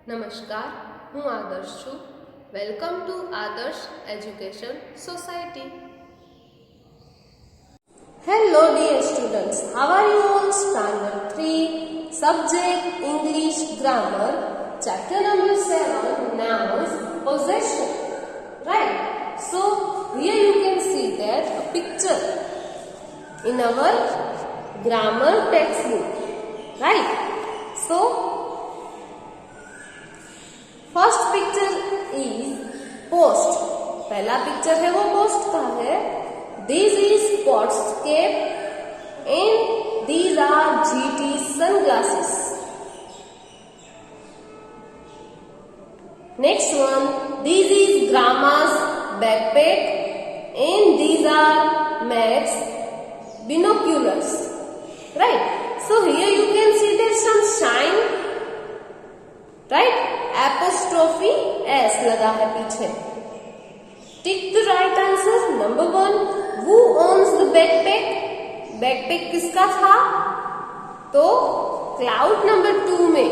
નમસ્કાર, હું આદર્શ છું. વેલકમ ટુ આદર્શ education society. Hello dear students, how are you all? Standard 3, subject English Grammar, chapter number 7, nouns, possession. Right? So here you can see that a picture in our grammar textbook. Right? So first picture is Post. पहला picture है वो Post का है. This is spot's cap and these are GT sunglasses. Next one, this is Grama's backpack and these are Max binoculars. Right? So here you can see there some sign. Right? Apostrophe S लगा है पीछे. Tick the right answer. Number 1, who owns the backpack. Backpack किसका था? तो cloud number 2 में.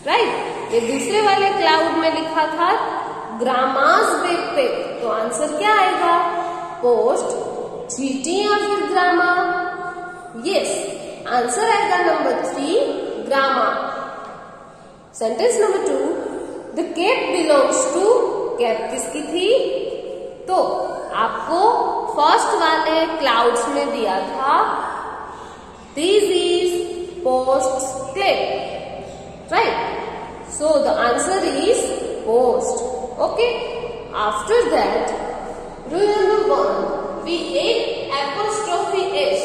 Right? ये दूसरे वाले क्लाउड में लिखा था ग्रामास बैकपैक. तो आंसर क्या आएगा? पोस्ट, जीटी या फिर ग्रामा? यस, आंसर आएगा number 3, Grama. Sentence number 2, the cap belongs to. Cap किसकी थी? तो आपको फर्स्ट वाले क्लाउड्स में दिया था this is post clip. Right? So the answer is post. Okay. After that, rule number 1, we add apostrophe s.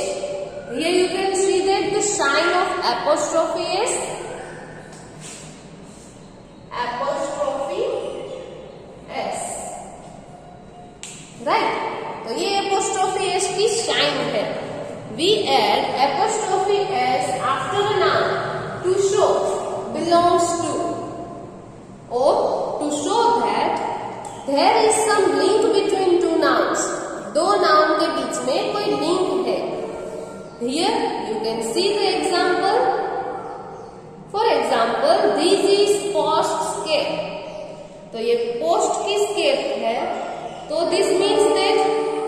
Here you can see that the sign of apostrophe s. apostrophe s. Right? तो ये apostrophe s की shine है. We add apostrophe s after a noun to show belongs to, or to show that there is some link between two nouns. दो noun के बीच में कोई link है. Here you can see the example. For example, this is postscape. तो ये post की स्केप है. तो this means that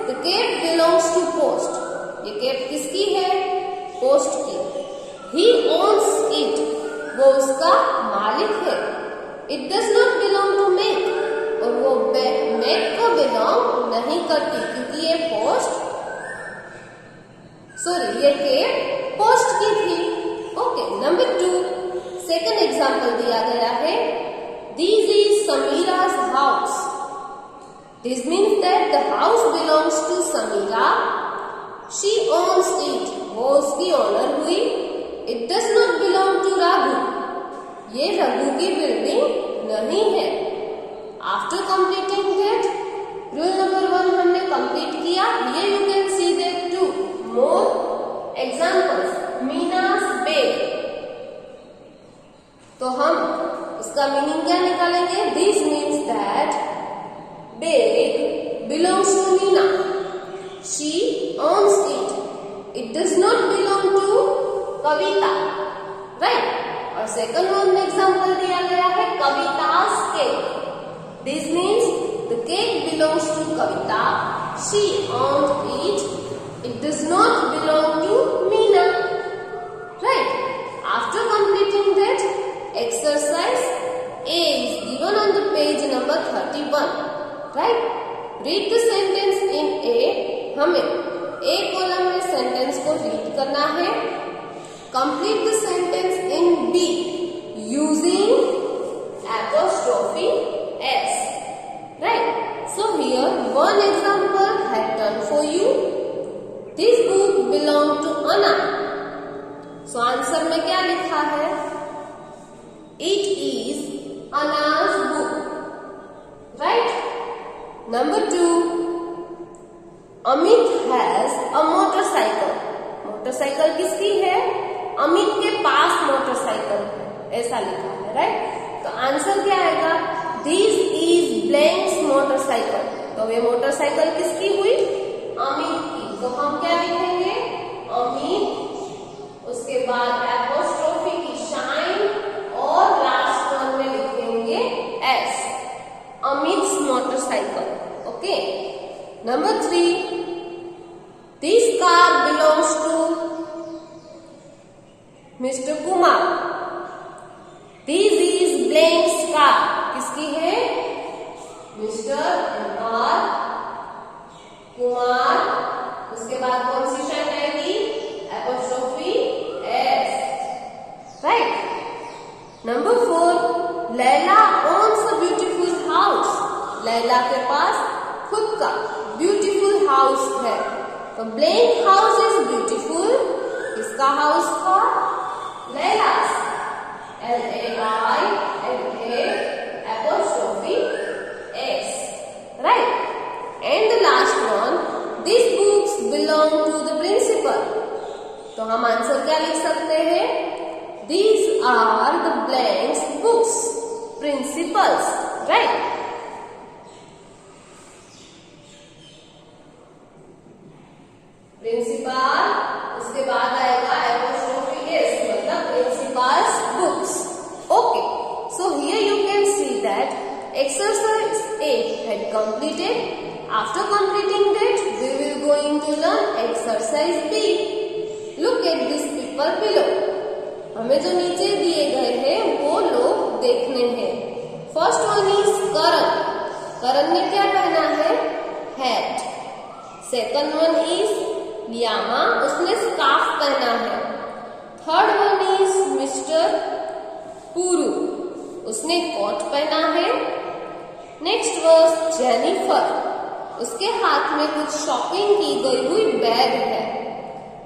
the cap belongs to post. ये केप किसकी है? पोस्ट की. He owns it. वो उसका मालिक है. It does not belong to make. और वो मेक को बिलोंग नहीं करती क्योंकि ये पोस्ट ये केप पोस्ट की थी. ओके. नंबर 2, सेकंड एग्जाम्पल दिया गया है. This is Sameera's house. This means that the house belongs to Sameera. She owns it. वो उसकी ओनर हुई. It does not belong to Raghu. ये रघु की बिल्डिंग नहीं है. After completing that, rule number 1 हमने कंप्लीट किया. Here you can see that 2 more examples. Meena's bag. तो हम इसका मीनिंग क्या निकालेंगे? This means that bag belongs to Meena. She owns it. It does not belong to Kavita. Right? और सेकंड वन में example दिया गया है Kavita's cake. This means the cake belongs to Kavita. She owned it. It does not belong to Meena. Right? After completing that exercise, A is given on the page number 31. Right? Read the sentence in A. हमें A column में sentence को read करना है. Complete the sentence in B using apostrophe s. Right? So here one example had done for you. This book belonged to Anna. So answer में क्या लिखा है? It is Anna's book. Right? Number 2, Amit has a motorcycle. Motorcycle किसकी है? अमित के पास motorcycle है. ऐसा लिखा है. राइट? तो आंसर क्या आएगा? This is blank's motorcycle. तो ये मोटरसाइकिल किसकी हुई? अमित की. तो हम क्या लिखेंगे? अमित, उसके बाद एपोस्ट्रोफी की शाइन और last Kumar. This is blank's car. किसकी है? Mister M.R. कुमार. उसके बाद कौन सी शाइन आएगी? Apostrophe S. Right. Number 4, Laila owns a beautiful house. Laila के पास खुद का ब्यूटीफुल हाउस है. तो ब्लैंक हाउस इज ब्यूटीफुल. किसका हाउस था? लैला's. LAILA apostrophe S. Right. And the last one, these books belong to the principal. तो हम आंसर क्या लिख सकते हैं? These are the blanks books. Principals. Right. Principal. उसके बाद आएगा एपोस्ट्रोफी S, मतलब principals books. Okay. So here you can see that exercise A had completed. After completing that, we will going to learn exercise B. Look at these people below. हमें जो नीचे दिए गए हैं वो लोग देखने हैं. First one is Karan. Karan ने क्या पहना है? Hat. Second one is Liama. उसने स्कार्फ पहना है. थर्ड वन इज मिस्टर पुरू. उसने कोट पहना है. Next verse Jennifer. उसके हाथ में कुछ शॉपिंग की गई हुई बैग है.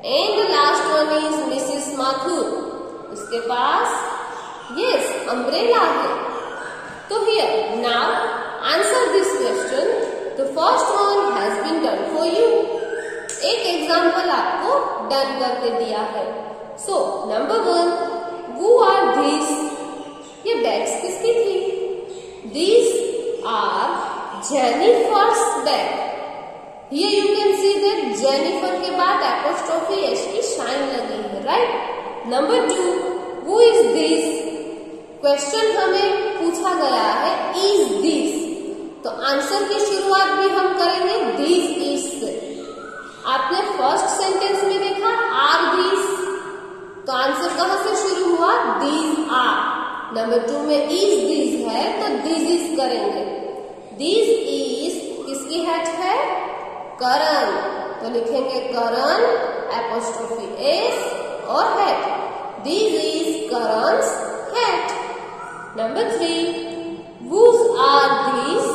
And last one is Mrs Mathur. उसके पास यस अम्ब्रेला है. तो here now answer this question. The first one has been done for you. एक एग्जाम्पल आपको डन करके दिया है. So number 1, who are these? ये बैग्स किसकी थी? These are Jennifer's bag. Here you can see that Jennifer के बाद एपोस्ट्रोफी एस की शाइन लगी है. Right. Number 2, who is this? Question हमें पूछा गया है इज दिस. तो आंसर की शुरुआत भी हम करेंगे दिस इज से. आपने फर्स्ट सेंटेंस में देखा आर दिस. तो आंसर कहां से शुरू हुआ? These are. नंबर 2 में इज दिस है तो दिस इज करेंगे. दिस इज किसकी हैट है? करण. तो लिखेंगे करण एपोस्ट्रोफी एस और hat. This is Karan's hat. Number 3, whose are these?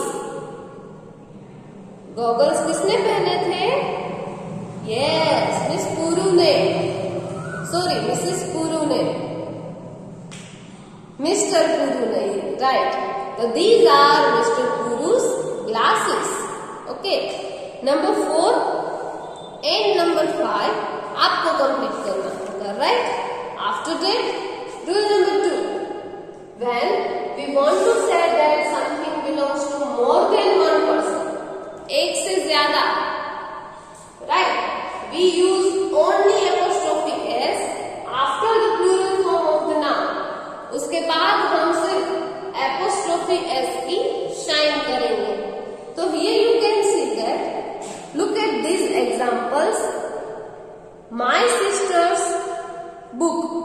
Goggles किसने पहने थे? यस मिस पुरू ने. सॉरी मिसेस पुरू ने. मिस्टर पुरू ने. राइट. तो these are mister Puru's glasses. Okay. Number 4 and number 5 आपको कंप्लीट करना होगा. Right. After that rule number 2, when we want to say that something belongs to more than one person, एक से ज्यादा, right, we use only apostrophe s after the plural form of the noun. उसके बाद हम सिर्फ apostrophe s की shine करेंगे. तो here you can see that, look at these examples. My sister's book.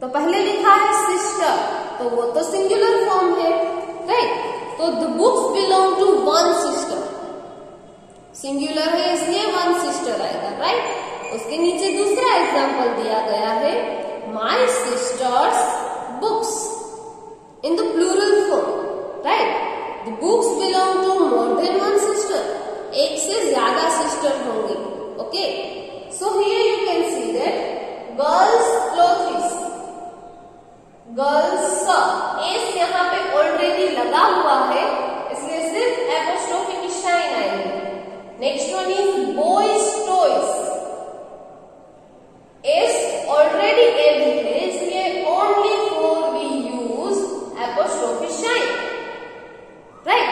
तो पहले लिखा है सिस्टर, तो वो तो सिंगुलर फॉर्म है. राइट. तो the books belong to one sister. Singular है इसलिए वन सिस्टर आएगा. राइट. उसके नीचे दूसरा एग्जाम्पल दिया गया है my sisters books in the plural form. Right. The books belong to more than one sister. एक से ज्यादा सिस्टर होंगी. Okay. So here you can see that girls clothes. Girls S यहाँ पे ऑलरेडी लगा हुआ है इसलिए सिर्फ एपोस्ट्रोफी की शाइन आएगी. Next one is boys toys. S already add है इसलिए only for we use apostrophe sign. Right.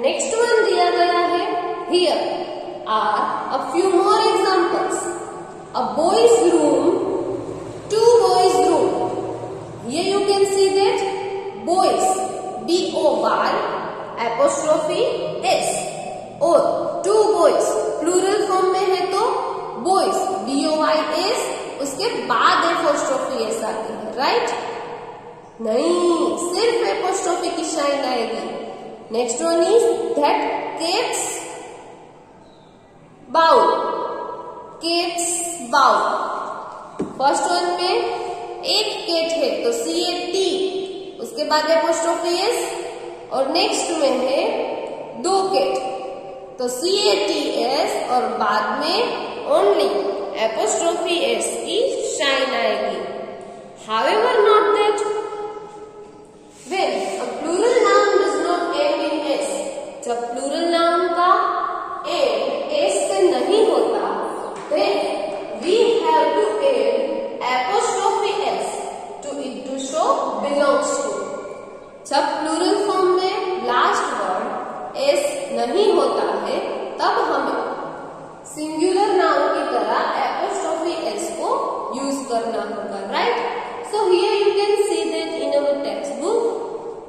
Next one दिया गया है here are a few more examples. A boys room, two boys room. Here you can right? नहीं, सिर्फ apostrophe की sign आएगी. Next one is that cat's bowl. Cat's बाउ. First one में एक केट है तो CAT, उसके बाद एपोस्ट्रोफी S, और नेक्स्ट में है दो केट तो CATS, और बाद में ओनली एपोस्ट्रोफी S की शाइन आएगी. However, not that when a plural noun does not end in S. जब प्लूरल नाउन का एंड S से नहीं होता, then we have to add apostrophe S to it to show belongs to. जब plural form में last word S नहीं होता है, तब हमें सिंगुलर नाउन की तरह apostrophe S को यूज करना होगा, right? So here you can see that in our textbook,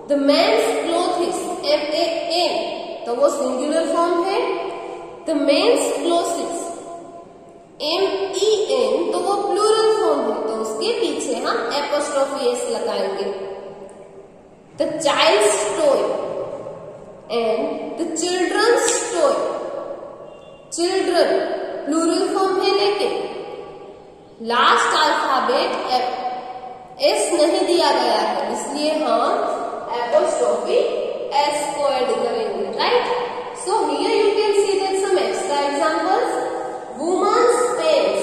the man's clothes, MAN, तो वो सिंगुलर फॉर्म है. The man's clothes, MEN, तो वो प्लूरल फॉर्म है, तो उसके पीछे हम एपोस्ट्रोफी S लगाएंगे. The child's toy and the children's toy. Children plural form है, लेकिन लास्ट अल्फाबेट S नहीं दिया गया है, इसलिए हम एपोस्ट्रोफी S को ऐड करेंगे, राइट? So here you can see that some extra examples. Women's pants,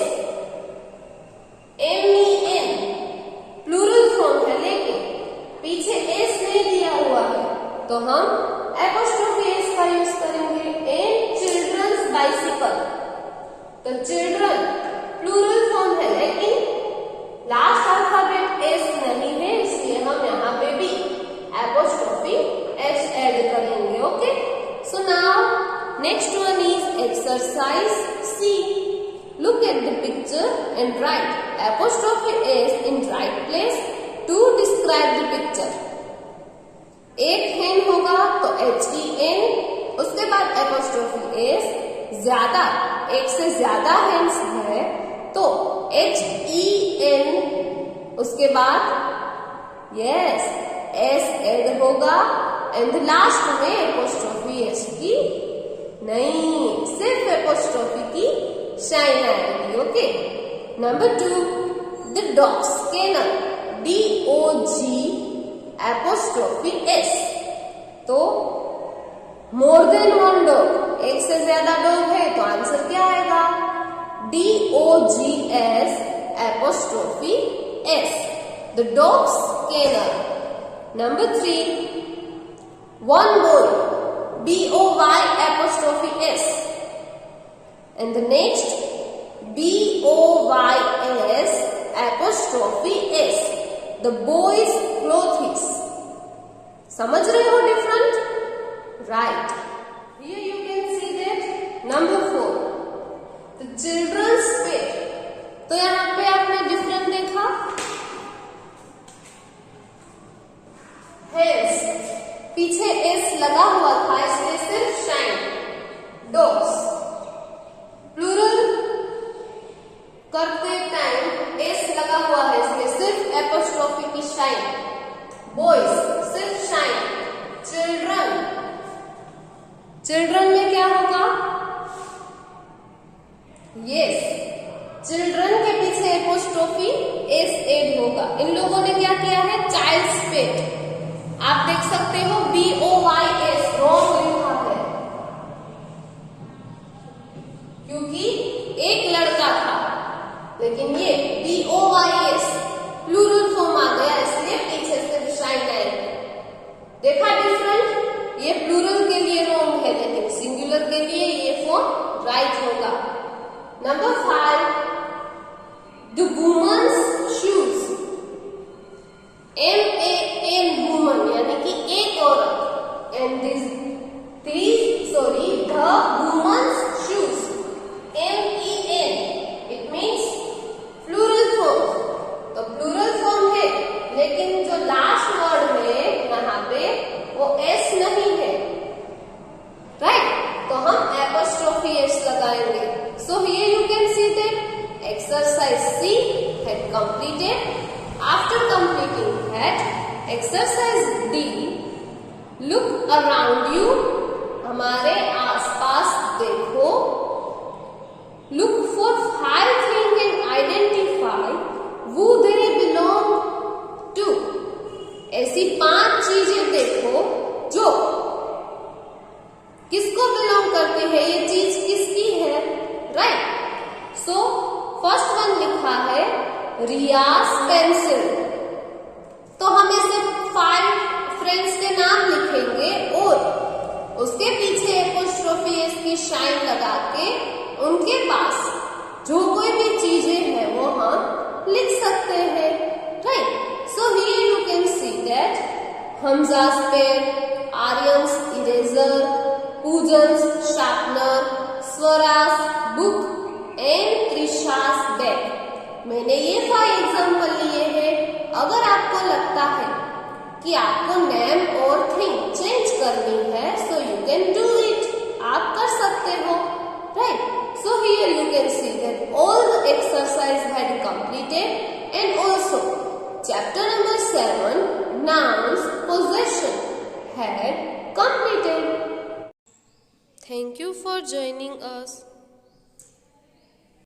MEN, plural form है, लेकिन पीछे S नहीं दिया हुआ है, तो हम एपोस्ट्रोफी S का यूज करेंगे. एंड चिल्ड्रंस बाइसिकल, तो चिल्ड्रन प्लूरल फॉर्म है, लेकिन लास्ट अल्फाबेट S नहीं है, इसलिए हम यहाँ पे भी एपोस्ट्रोफी S ऐड करेंगे. Okay, so now next one is exercise C. Look at the picture and write apostrophe S in right place to describe the picture. एक हैंड होगा तो HEN, उसके बाद एपोस्ट्रोफी S. ज्यादा, एक से ज्यादा हैंड्स है तो HEN, उसके बाद यस S ऐड होगा, एंड लास्ट में एपोस्ट्रोफी S की नहीं, सिर्फ एपोस्ट्रोफी की शाइन आएगी. Okay, number 2, the dog scanner, DOG apostrophe S. तो मोर देन वन डॉग, एक से ज्यादा डॉग है, तो आंसर क्या आएगा? DOGS apostrophe S. The dog scanner. Number 3, one boy, BOY apostrophe S. And the next, BOYS apostrophe S. The boy's clothes. समझ रहे हो different? Right. Here you can see that. Number 4, the children's pet. तो यहाँ पे आपने different देखा. Hence, पीछे S लगा हुआ था, इसलिए सिर्फ शाइन. डॉग्स प्लूरल करते टाइम S लगा हुआ है, इसलिए सिर्फ एपोस्ट्रोफी की शाइन. बॉयज सिर्फ शाइन. चिल्ड्रन में क्या होगा? यस, चिल्ड्रन के पीछे एपोस्ट्रोफी S ऐड होगा. इन लोगों ने क्या किया है? चाइल्ड्स पेट. आप देख सकते हो BOYS रॉन्ग लिखा है, क्योंकि एक लड़का था, लेकिन ये BOYS प्लूरल फॉर्म आ गया, इसलिए पीछे से शाइन आएगी. देखा डिफरेंट? ये प्लूरल के लिए रॉन्ग है, लेकिन सिंगुलर के लिए ये फॉर्म राइट होगा. Number 5, the women's shoes. MAN woman, यानी कि एक औरत. And the women's shoes, MEN, it means plural form. तो प्लूरल फॉर्म है, लेकिन जो लास्ट वर्ड है यहाँ पे वो S नहीं है, राइट? तो हम एपोस्ट्रोफी S लगाएंगे. So here you can see that exercise C had completed. After exercise D, look around you, हमारे आसपास देखो। Look for 5 things and identify who they belong to, ऐसी 5 चीजें देखो जो किसको बिलोंग करती है, ये चीज किसकी है, राइट। सो फर्स्ट वन लिखा है रियाज पेंसिल, तो हम इसे 5 फ्रेंड्स के नाम लिखेंगे और उसके पीछे एपोस्ट्रोफी एस की शाइन लगा के उनके पास जो कोई भी चीजें हैं वो हम लिख सकते हैं, right. So here you can see that Hamza's pen, Aryan's eraser, Pujan's sharpener, Swaraj book and Trisha's bag. मैंने ये 5 एग्जाम्पल लिए हैं। अगर आपको लगता है कि आपको नेम और थिंग चेंज करनी है, so you can do it, आप कर सकते हो, right. So here you can see that all the exercise had completed and also chapter number 7 nouns possession had completed. Thank you for joining us.